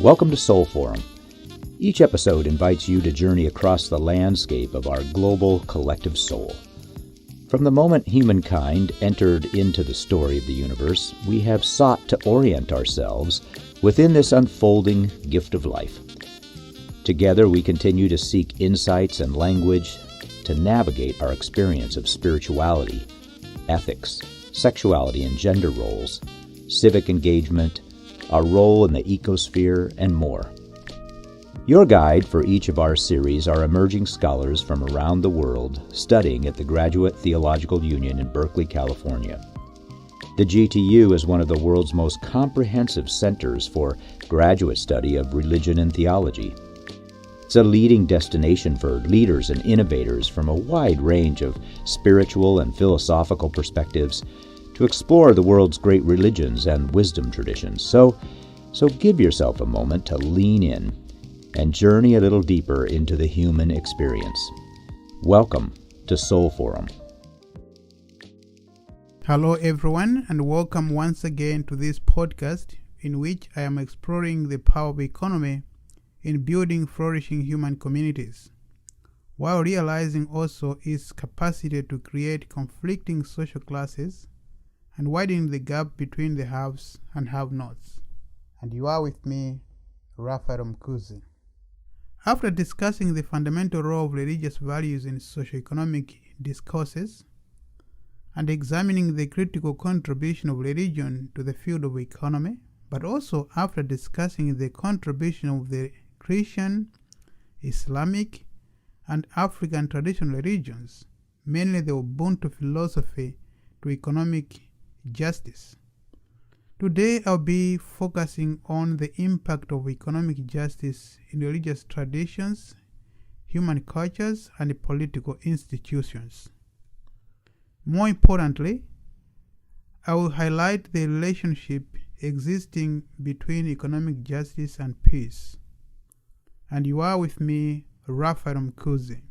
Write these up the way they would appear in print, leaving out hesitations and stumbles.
Welcome to SoulForum. Each episode invites you to journey across the landscape of our global collective soul. From the moment humankind entered into the story of the universe, we have sought to orient ourselves within this unfolding gift of life. Together, we continue to seek insights and language to navigate our experience of spirituality, ethics, sexuality and gender roles, civic engagement, our role in the ecosphere, and more. Your guide for each of our series are emerging scholars from around the world studying at the Graduate Theological Union in Berkeley, California. The GTU is one of the world's most comprehensive centers for graduate study of religion and theology. It's a leading destination for leaders and innovators from a wide range of spiritual and philosophical perspectives to explore the world's great religions and wisdom traditions. So give yourself a moment to lean in and journey a little deeper into the human experience. Welcome to SoulForum. Hello everyone, and welcome once again to this podcast in which I am exploring the power of economy in building flourishing human communities, while realizing also its capacity to create conflicting social classes and widening the gap between the haves and have-nots. And you are with me, Raphael Mkuzi. After discussing the fundamental role of religious values in socio-economic discourses and examining the critical contribution of religion to the field of economy, but also after discussing the contribution of the Christian, Islamic, and African traditional religions, mainly the Ubuntu philosophy, to economic justice. Today I'll be focusing on the impact of economic justice in religious traditions, human cultures, and political institutions. More importantly, I will highlight the relationship existing between economic justice and peace. And you are with me, Raphael Mkuzi.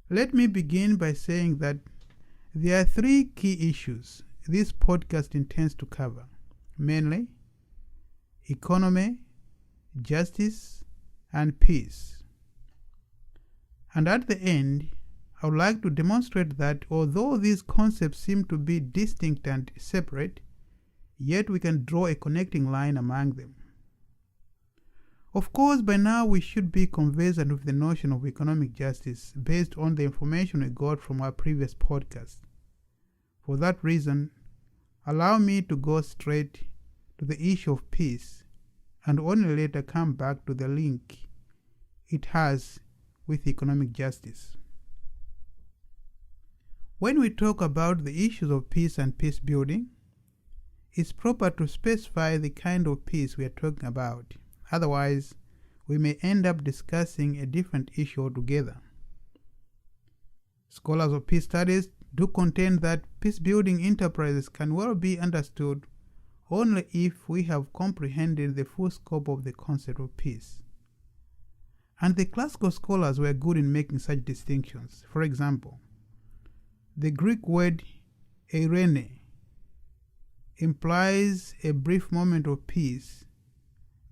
Let me begin by saying that there are three key issues this podcast intends to cover, mainly economy, justice, and peace. And at the end, I would like to demonstrate that although these concepts seem to be distinct and separate, yet we can draw a connecting line among them. Of course, by now we should be conversant with the notion of economic justice based on the information we got from our previous podcast. For that reason, allow me to go straight to the issue of peace and only later come back to the link it has with economic justice. When we talk about the issues of peace and peace building, it's proper to specify the kind of peace we are talking about. Otherwise, we may end up discussing a different issue altogether. Scholars of peace studies do contend that peace-building enterprises can well be understood only if we have comprehended the full scope of the concept of peace. And the classical scholars were good in making such distinctions. For example, the Greek word eirene implies a brief moment of peace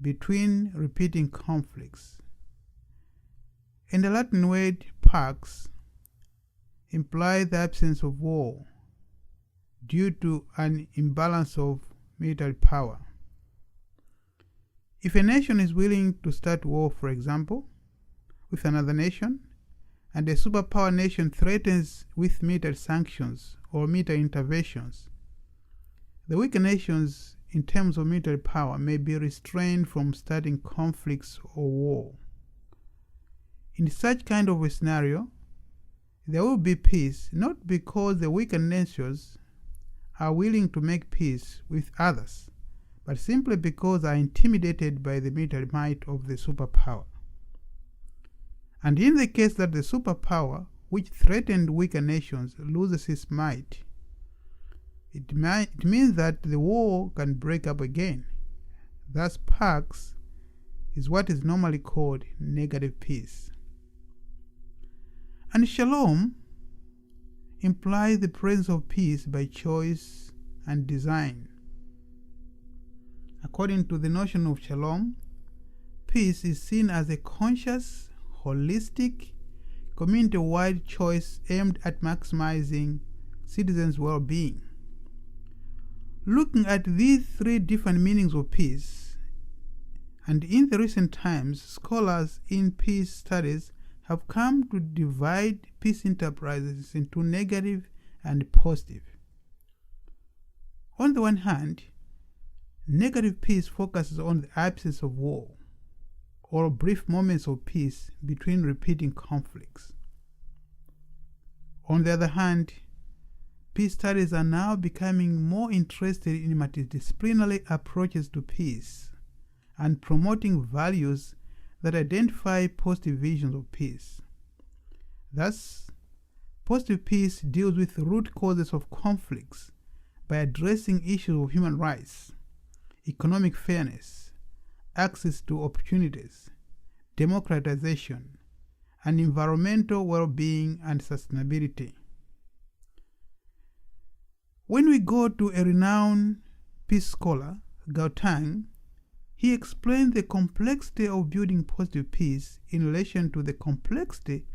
between repeating conflicts. And the Latin word pax implies the absence of war due to an imbalance of military power. If a nation is willing to start war, for example, with another nation, and a superpower nation threatens with military sanctions or military interventions, the weaker nations in terms of military power may be restrained from starting conflicts or war. In such kind of a scenario, there will be peace not because the weaker nations are willing to make peace with others, but simply because they are intimidated by the military might of the superpower. And in the case that the superpower, which threatened weaker nations, loses its might, it means that the war can break up again. Thus, pax is what is normally called negative peace. And shalom implies the presence of peace by choice and design. According to the notion of shalom, peace is seen as a conscious, holistic, community-wide choice aimed at maximizing citizens' well-being. Looking at these three different meanings of peace, and in the recent times, scholars in peace studies have come to divide peace enterprises into negative and positive. On the one hand, negative peace focuses on the absence of war or brief moments of peace between repeating conflicts. On the other hand, peace studies are now becoming more interested in multidisciplinary approaches to peace and promoting values that identify positive visions of peace. Thus, positive peace deals with the root causes of conflicts by addressing issues of human rights, economic fairness, access to opportunities, democratization, and environmental well-being and sustainability. When we go to a renowned peace scholar, Gauteng, he explained the complexity of building positive peace in relation to the complexity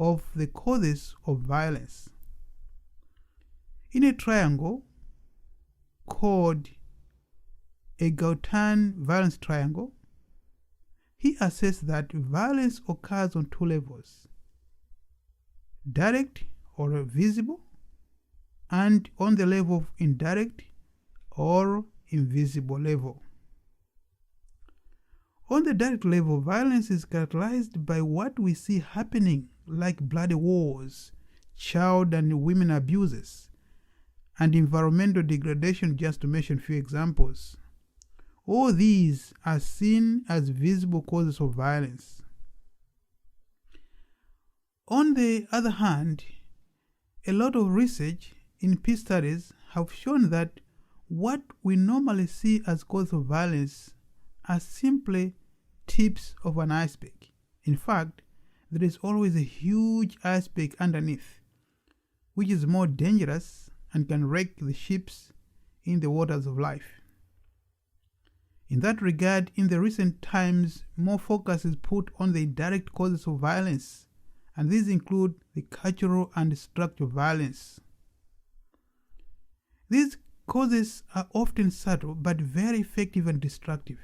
of the causes of violence. In a triangle called a Gauteng violence triangle, he assessed that violence occurs on two levels: direct or visible, and on the level of indirect or invisible level. On the direct level, violence is characterized by what we see happening, like bloody wars, child and women abuses, and environmental degradation, just to mention a few examples. All these are seen as visible causes of violence. On the other hand, a lot of research in peace studies have shown that what we normally see as causes of violence are simply tips of an iceberg. In fact, there is always a huge iceberg underneath, which is more dangerous and can wreck the ships in the waters of life. In that regard, in the recent times, more focus is put on the indirect causes of violence, and these include the cultural and structural violence. These causes are often subtle but very effective and destructive,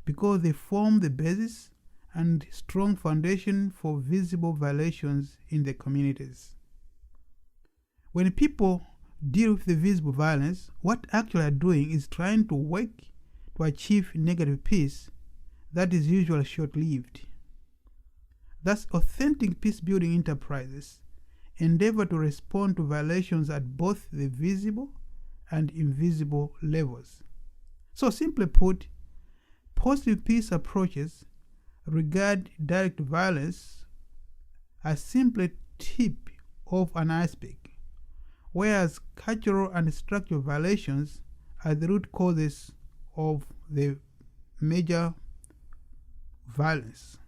because they form the basis and strong foundation for visible violations in the communities. When people deal with the visible violence, what actually are doing is trying to work to achieve negative peace that is usually short-lived. Thus, authentic peace-building enterprises endeavor to respond to violations at both the visible and invisible levels. So simply put, positive peace approaches regard direct violence as simply tip of an iceberg, whereas cultural and structural violations are the root causes of the major violence.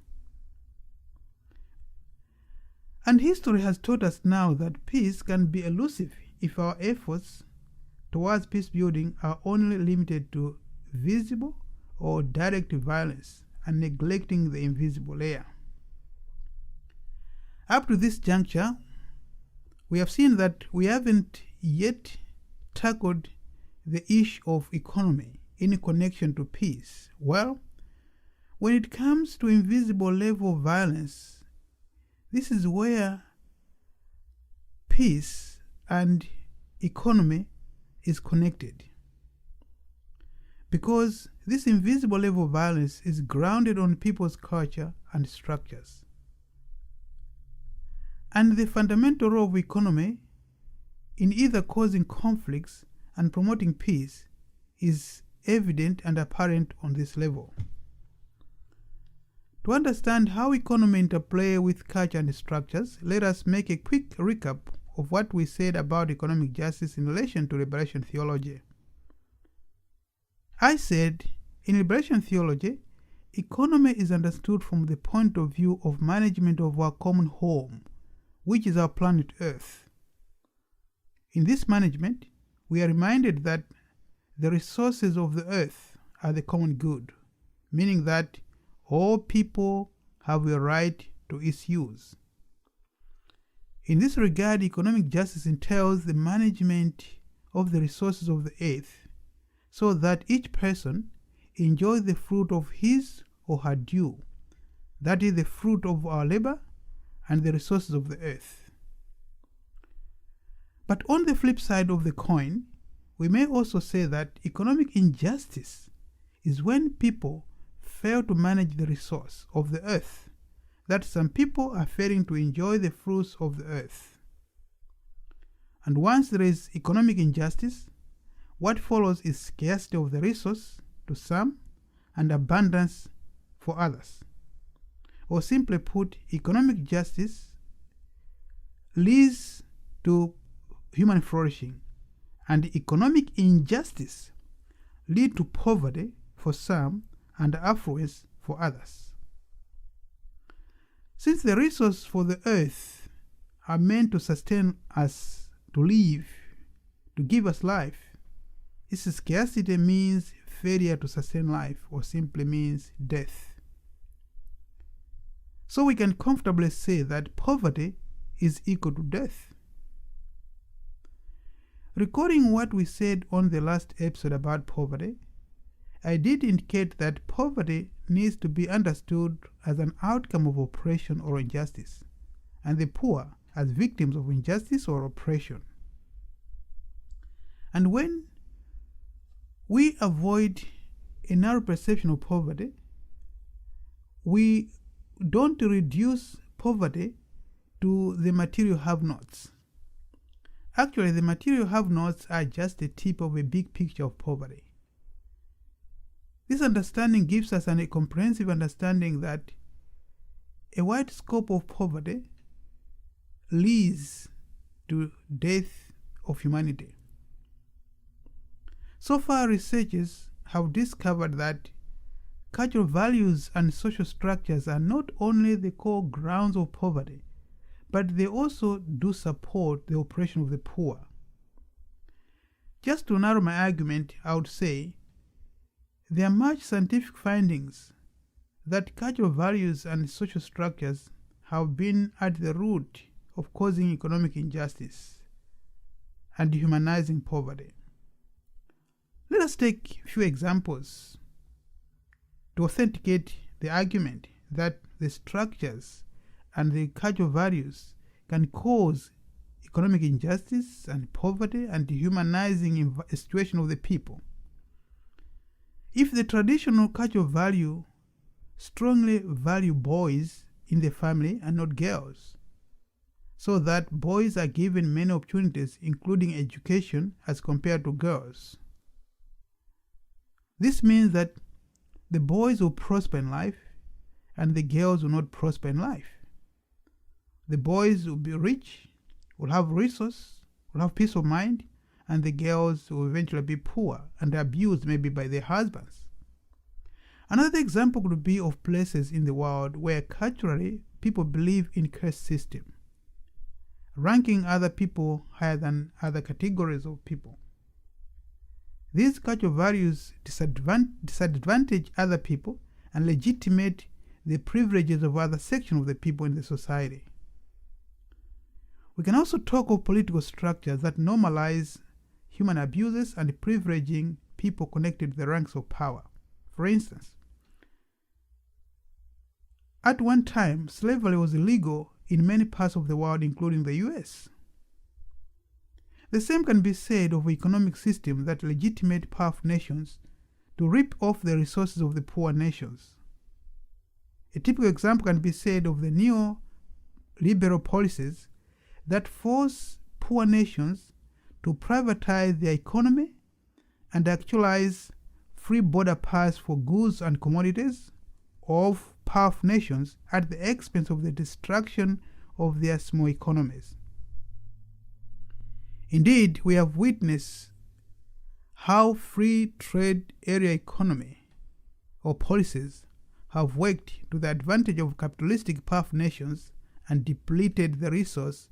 And history has taught us now that peace can be elusive if our efforts towards peace building are only limited to visible or direct violence and neglecting the invisible layer. Up to this juncture, we have seen that we haven't yet tackled the issue of economy in connection to peace. Well, when it comes to invisible level of violence, this is where peace and economy is connected. Because this invisible level of violence is grounded on people's culture and structures. And the fundamental role of economy in either causing conflicts and promoting peace is evident and apparent on this level. To understand how economy interplay with culture and structures, let us make a quick recap of what we said about economic justice in relation to liberation theology. I said, in liberation theology, economy is understood from the point of view of management of our common home, which is our planet Earth. In this management, we are reminded that the resources of the earth are the common good, meaning that all people have a right to its use. In this regard, economic justice entails the management of the resources of the earth so that each person enjoys the fruit of his or her due, that is, the fruit of our labor and the resources of the earth. But on the flip side of the coin, we may also say that economic injustice is when people fail to manage the resource of the earth, that some people are failing to enjoy the fruits of the earth. And once there is economic injustice, what follows is scarcity of the resource to some and abundance for others. Or simply put, economic justice leads to human flourishing, and economic injustice leads to poverty for some and affluence for others. Since the resources for the earth are meant to sustain us, to live, to give us life, its scarcity means failure to sustain life, or simply means death. So we can comfortably say that poverty is equal to death. Recording what we said on the last episode about poverty, I did indicate that poverty needs to be understood as an outcome of oppression or injustice, and the poor as victims of injustice or oppression. And when we avoid a narrow perception of poverty, we don't reduce poverty to the material have-nots. Actually, the material have-nots are just the tip of a big picture of poverty. This understanding gives us a comprehensive understanding that a wide scope of poverty leads to death of humanity. So far, researchers have discovered that cultural values and social structures are not only the core grounds of poverty, but they also do support the oppression of the poor. Just to narrow my argument, I would say there are much scientific findings that cultural values and social structures have been at the root of causing economic injustice and dehumanizing poverty. Let us take a few examples to authenticate the argument that the structures and the cultural values can cause economic injustice and poverty and dehumanizing a situation of the people. If the traditional cultural value strongly value boys in the family and not girls, so that boys are given many opportunities, including education, as compared to girls, this means that the boys will prosper in life and the girls will not prosper in life. The boys will be rich, will have resources, will have peace of mind, and the girls will eventually be poor and abused maybe by their husbands. Another example could be of places in the world where culturally people believe in caste system, ranking other people higher than other categories of people. These cultural values disadvantage other people and legitimate the privileges of other sections of the people in the society. We can also talk of political structures that normalize human abuses and privileging people connected to the ranks of power. For instance, at one time, slavery was illegal in many parts of the world, including the US. The same can be said of economic systems that legitimate powerful nations to rip off the resources of the poor nations. A typical example can be said of the neo-liberal policies that force poor nations to privatize their economy and actualize free border paths for goods and commodities of powerful nations at the expense of the destruction of their small economies. Indeed, we have witnessed how free trade area economy or policies have worked to the advantage of capitalistic powerful nations and depleted the resource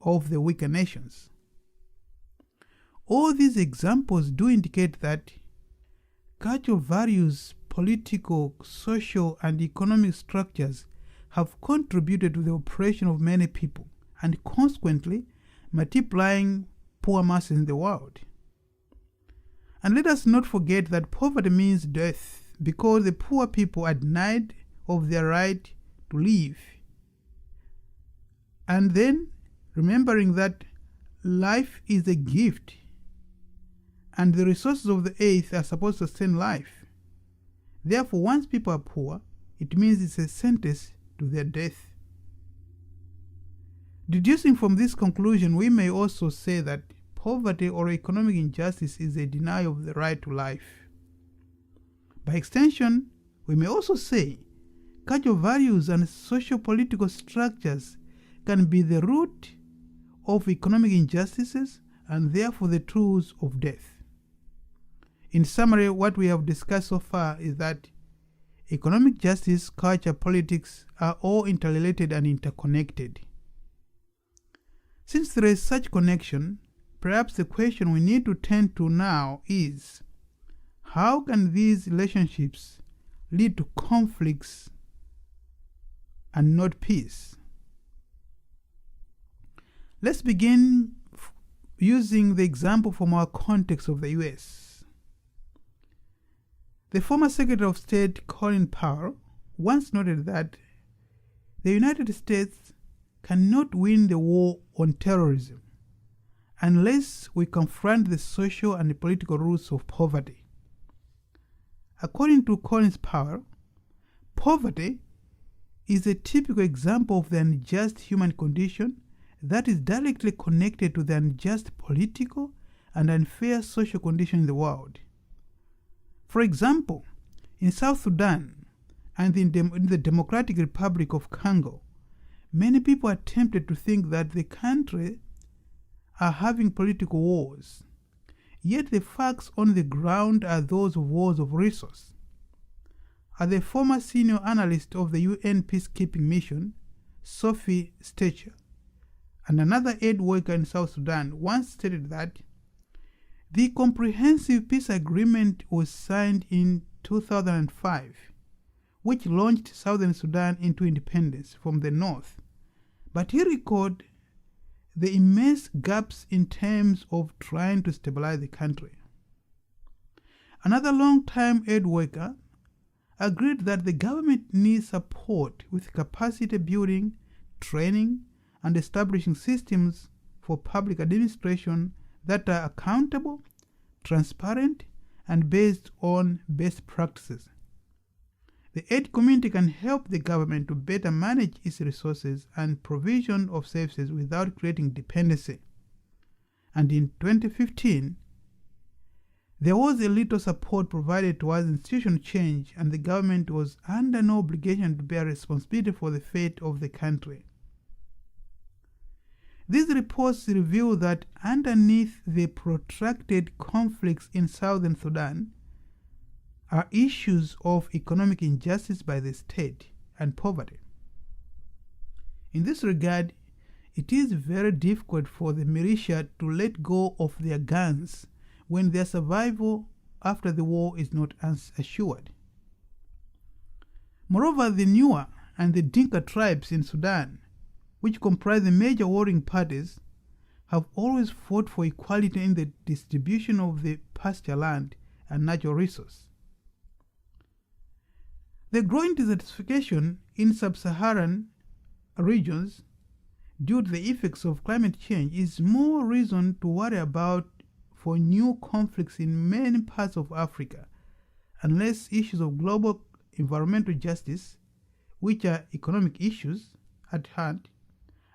of the weaker nations. All these examples do indicate that cultural values, political, social, and economic structures have contributed to the oppression of many people and consequently multiplying poor masses in the world. And let us not forget that poverty means death, because the poor people are denied of their right to live. And then remembering that life is a gift and the resources of the earth are supposed to sustain life. Therefore, once people are poor, it means it's a sentence to their death. Deducing from this conclusion, we may also say that poverty or economic injustice is a denial of the right to life. By extension, we may also say cultural values and socio-political structures can be the root of economic injustices and therefore the tools of death. In summary, what we have discussed so far is that economic justice, culture, politics are all interrelated and interconnected. Since there is such connection, perhaps the question we need to turn to now is, how can these relationships lead to conflicts and not peace? Let's begin using the example from our context of the US. The former Secretary of State Colin Powell once noted that the United States cannot win the war on terrorism unless we confront the social and political roots of poverty. According to Colin Powell, poverty is a typical example of the unjust human condition that is directly connected to the unjust political and unfair social condition in the world. For example, in South Sudan and in the Democratic Republic of Congo, many people are tempted to think that the country are having political wars, yet the facts on the ground are those of wars of resource. As the former senior analyst of the UN peacekeeping mission, Sophie Stecher, and another aid worker in South Sudan once stated that the Comprehensive Peace Agreement was signed in 2005, which launched Southern Sudan into independence from the north. But he recalled the immense gaps in terms of trying to stabilize the country. Another long-time aid worker agreed that the government needs support with capacity building, training, and establishing systems for public administration that are accountable, transparent, and based on best practices. The aid community can help the government to better manage its resources and provision of services without creating dependency. And in 2015, there was a little support provided towards institutional change, and the government was under no obligation to bear responsibility for the fate of the country. These reports reveal that underneath the protracted conflicts in southern Sudan are issues of economic injustice by the state and poverty. In this regard, it is very difficult for the militia to let go of their guns when their survival after the war is not assured. Moreover, the Nuer and the Dinka tribes in Sudan, which comprise the major warring parties, have always fought for equality in the distribution of the pasture land and natural resource. The growing desertification in sub-Saharan regions due to the effects of climate change is more reason to worry about for new conflicts in many parts of Africa, unless issues of global environmental justice, which are economic issues at hand,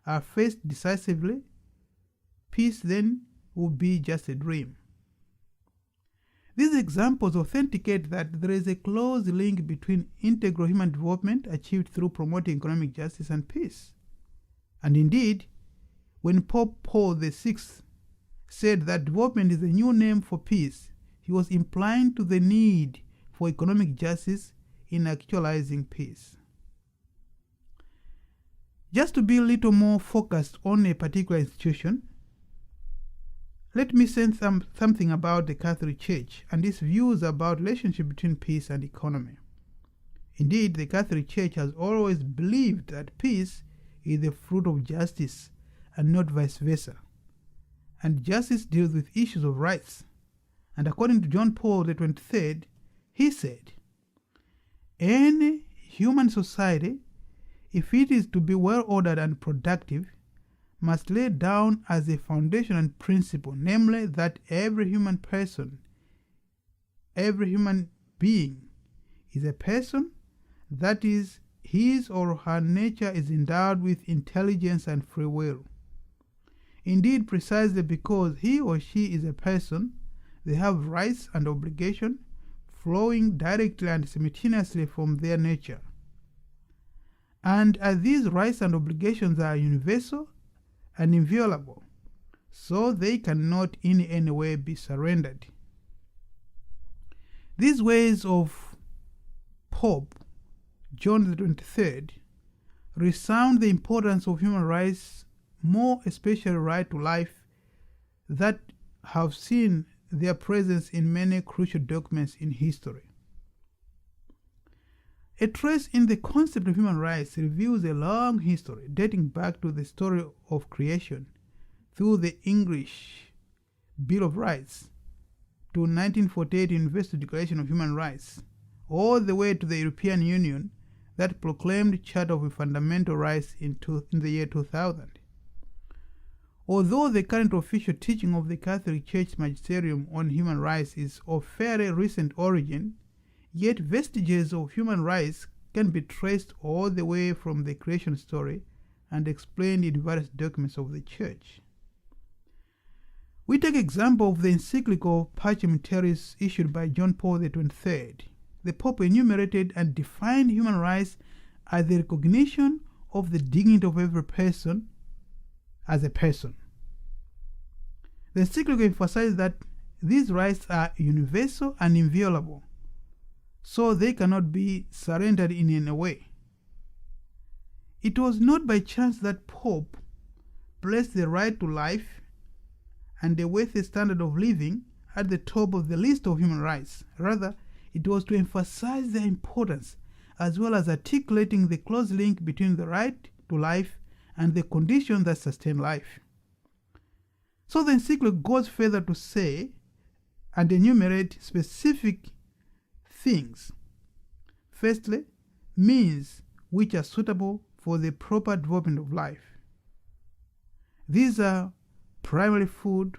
are faced decisively. Peace then would be just a dream. These examples authenticate that there is a close link between integral human development achieved through promoting economic justice and peace. And indeed, when Pope Paul VI said that development is a new name for peace, he was implying to the need for economic justice in actualizing peace. Just to be a little more focused on a particular institution, Let me say something about the Catholic Church and its views about the relationship between peace and economy. Indeed, the Catholic Church has always believed that peace is the fruit of justice and not vice versa. And justice deals with issues of rights. And according to John Paul XXIII, he said, "Any human society, if it is to be well ordered and productive, must lay down as a foundation and principle, namely that every human being is a person, that is, his or her nature is endowed with intelligence and free will. Indeed, precisely because he or she is a person, they have rights and obligations flowing directly and simultaneously from their nature. And as these rights and obligations are universal and inviolable, so they cannot in any way be surrendered." These ways of Pope John XXIII resound the importance of human rights, more especially right to life, that have seen their presence in many crucial documents in history. A trace in the concept of human rights reveals a long history dating back to the story of creation through the English Bill of Rights to 1948 Universal Declaration of Human Rights, all the way to the European Union that proclaimed Charter of Fundamental Rights in the year 2000. Although the current official teaching of the Catholic Church Magisterium on human rights is of fairly recent origin, yet vestiges of human rights can be traced all the way from the creation story and explained in various documents of the Church. We take example of the encyclical Pacem Terris issued by John Paul XXIII. The Pope enumerated and defined human rights as the recognition of the dignity of every person as a person. The encyclical emphasized that these rights are universal and inviolable, so they cannot be surrendered in any way. It was not by chance that Pope placed the right to life and a worthy standard of living at the top of the list of human rights. Rather, it was to emphasize their importance as well as articulating the close link between the right to life and the conditions that sustain life. So the encyclical goes further to say and enumerate specific things. Firstly, means which are suitable for the proper development of life. These are primarily food,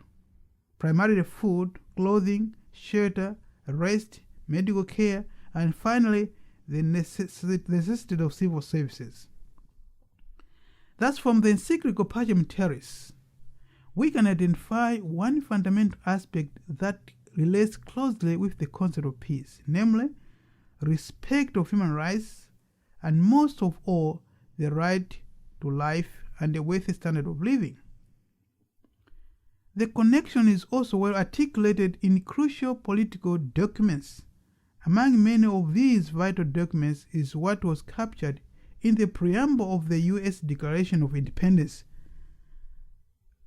clothing, shelter, rest, medical care, and finally the necessity of civil services. Thus, from the encyclical Pacem Terris, we can identify one fundamental aspect that relates closely with the concept of peace, namely respect of human rights, and most of all, the right to life and a worthy standard of living. The connection is also well articulated in crucial political documents. Among many of these vital documents is what was captured in the preamble of the U.S. Declaration of Independence.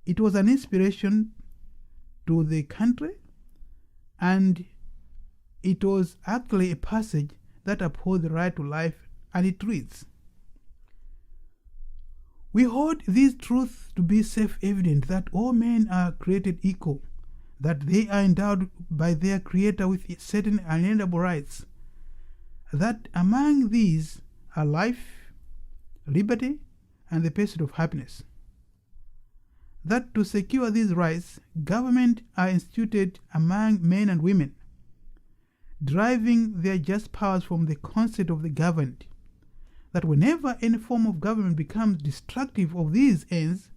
It was an inspiration to the country, and it was actually a passage that upholds the right to life, and it reads, "We hold these truths to be self-evident, that all men are created equal, that they are endowed by their Creator with certain unalienable rights, that among these are life, liberty, and the pursuit of happiness. That to secure these rights, government are instituted among men and women, deriving their just powers from the consent of the governed. That whenever any form of government becomes destructive of these ends,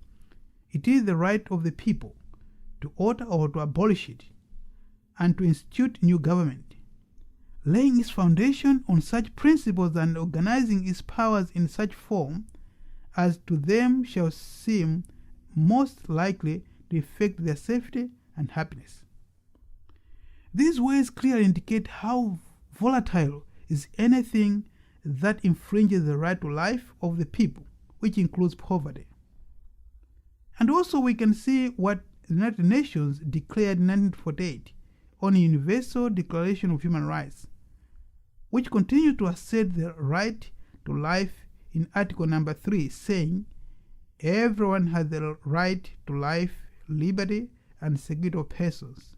it is the right of the people to alter or to abolish it, and to institute new government, laying its foundation on such principles and organizing its powers in such form as to them shall seem most likely to effect their safety and happiness." These words clearly indicate how volatile is anything that infringes the right to life of the people, which includes poverty. And also we can see what United Nations declared in 1948 on a Universal Declaration of Human Rights, which continued to assert the right to life in Article number 3, saying, "Everyone has the right to life, liberty, and security of persons."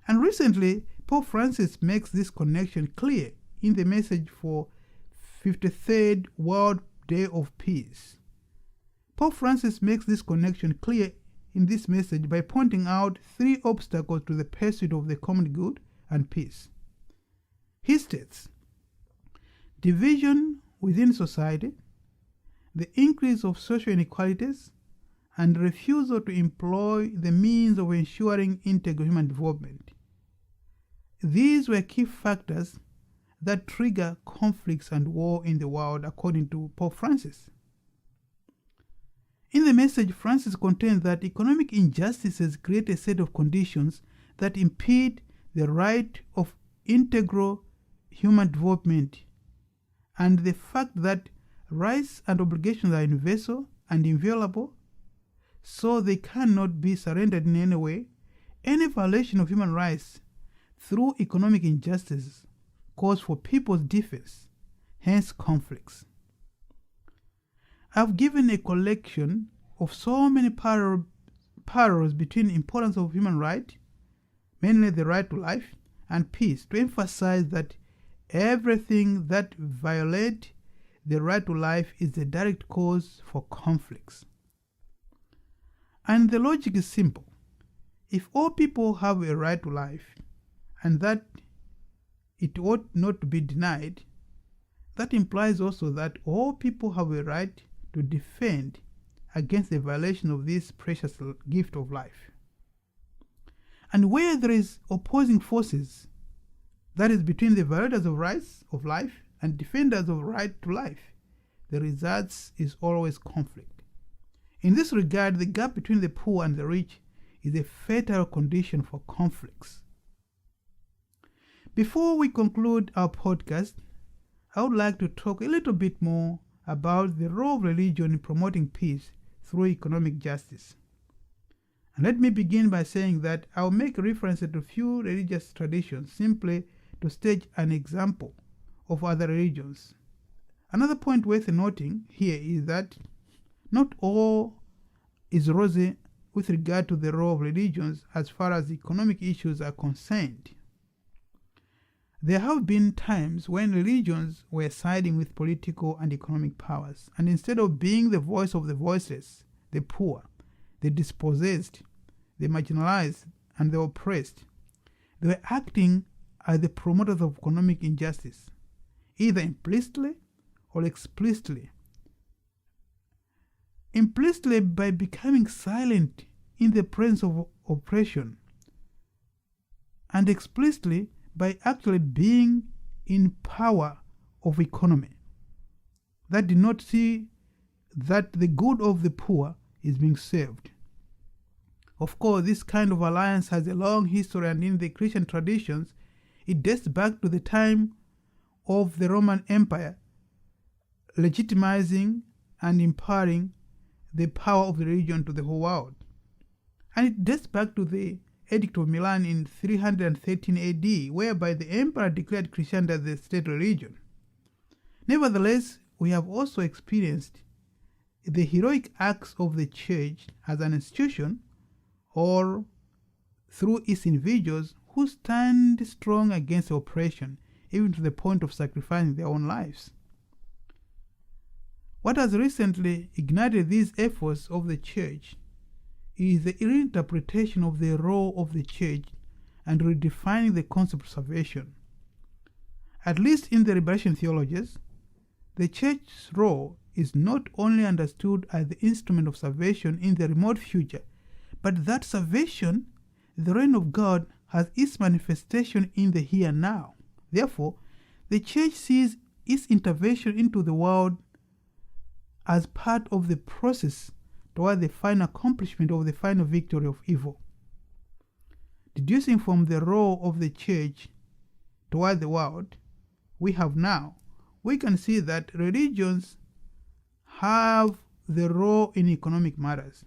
And recently, Pope Francis makes this connection clear in the message for 53rd World Day of Peace. Pope Francis makes this connection clear in this message by pointing out 3 obstacles to the pursuit of the common good and peace. He states, division within society, the increase of social inequalities, and refusal to employ the means of ensuring integral human development. These were key factors that trigger conflicts and war in the world, according to Pope Francis. In the message, Francis contends that economic injustices create a set of conditions that impede the right of integral human development, and the fact that rights and obligations are universal and inviolable, so they cannot be surrendered in any way. Any violation of human rights through economic injustice calls for people's defense, hence conflicts. I've given a collection of so many parallels between the importance of human right, mainly the right to life, and peace, to emphasize that everything that violates the right to life is the direct cause for conflicts. And the logic is simple. If all people have a right to life, and that it ought not to be denied, that implies also that all people have a right to defend against the violation of this precious gift of life. And where there is opposing forces, that is between the violators of rights of life and defenders of right to life, the result is always conflict. In this regard, the gap between the poor and the rich is a fatal condition for conflicts. Before we conclude our podcast, I would like to talk a little bit more about the role of religion in promoting peace through economic justice. And let me begin by saying that I will make reference to a few religious traditions simply to stage an example of other religions. Another point worth noting here is that not all is rosy with regard to the role of religions as far as economic issues are concerned. There have been times when religions were siding with political and economic powers, and instead of being the voice of the voiceless, the poor, the dispossessed, the marginalized, and the oppressed, they were acting as the promoters of economic injustice, either implicitly or explicitly. Implicitly by becoming silent in the presence of oppression, and explicitly by actually being in power of economy that did not see that the good of the poor is being served. Of course, this kind of alliance has a long history, and in the Christian traditions, it dates back to the time of the Roman Empire, legitimizing and empowering the power of the religion to the whole world. And it dates back to the Edict of Milan in 313 AD, whereby the emperor declared Christianity as the state religion. Nevertheless, we have also experienced the heroic acts of the church as an institution or through its individuals who stand strong against oppression, even to the point of sacrificing their own lives. What has recently ignited these efforts of the church is the reinterpretation of the role of the church and redefining the concept of salvation. At least in the liberation theologies, the church's role is not only understood as the instrument of salvation in the remote future, but that salvation, the reign of God, has its manifestation in the here and now. Therefore, the church sees its intervention into the world as part of the process toward the final accomplishment of the final victory of evil. Deducing from the role of the church toward the world we have now, we can see that religions have the role in economic matters.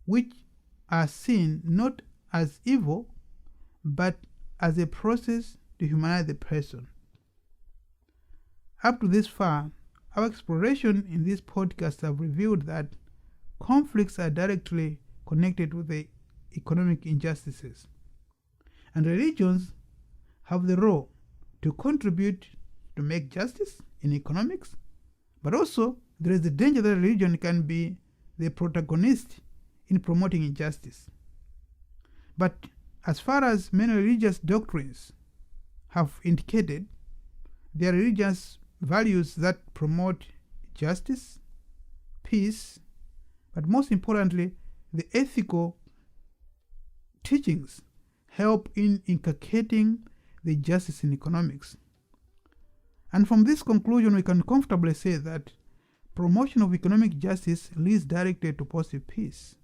which are seen not as evil, but as a process to humanize the person. Up to this far, our exploration in this podcast have revealed that conflicts are directly connected with the economic injustices, and religions have the role to contribute to make justice in economics, but also there is the danger that religion can be the protagonist in promoting injustice. But as far as many religious doctrines have indicated, they are religious values that promote justice, peace, but most importantly, the ethical teachings help in inculcating the justice in economics. And from this conclusion, we can comfortably say that promotion of economic justice leads directly to positive peace.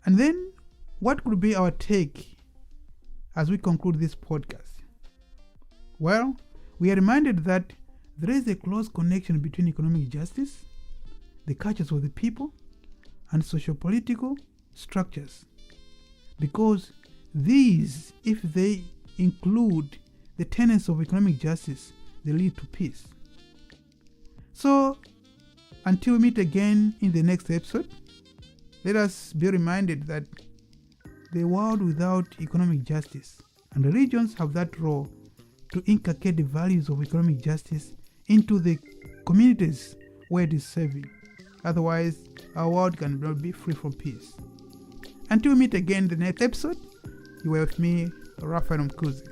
And then, what could be our take as we conclude this podcast? Well, we are reminded that there is a close connection between economic justice, the cultures of the people, and socio-political structures. Because these, if they include the tenets of economic justice, they lead to peace. So, until we meet again in the next episode, let us be reminded that the world without economic justice, and religions have that role to inculcate the values of economic justice into the communities where it is serving. Otherwise, our world cannot be free from peace. Until we meet again in the next episode, you were with me, Raphael Mkuzi.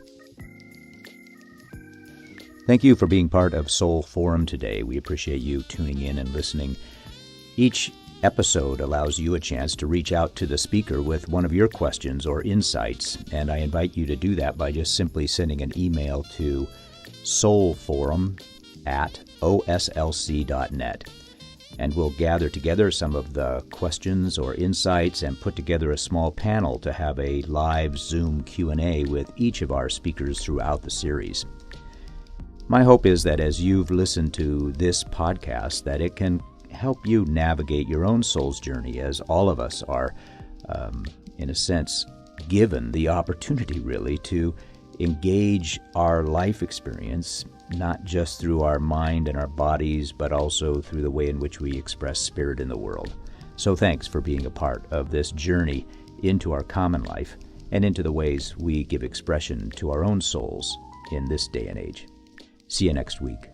Thank you for being part of SoulForum today. We appreciate you tuning in and listening. Each episode allows you a chance to reach out to the speaker with one of your questions or insights, and I invite you to do that by just simply sending an email to soulforum@oslc.net. And we'll gather together some of the questions or insights and put together a small panel to have a live Zoom Q&A with each of our speakers throughout the series. My hope is that as you've listened to this podcast, that it can help you navigate your own soul's journey, as all of us are, in a sense, given the opportunity really to engage our life experience, not just through our mind and our bodies, but also through the way in which we express spirit in the world. So thanks for being a part of this journey into our common life and into the ways we give expression to our own souls in this day and age. See you next week.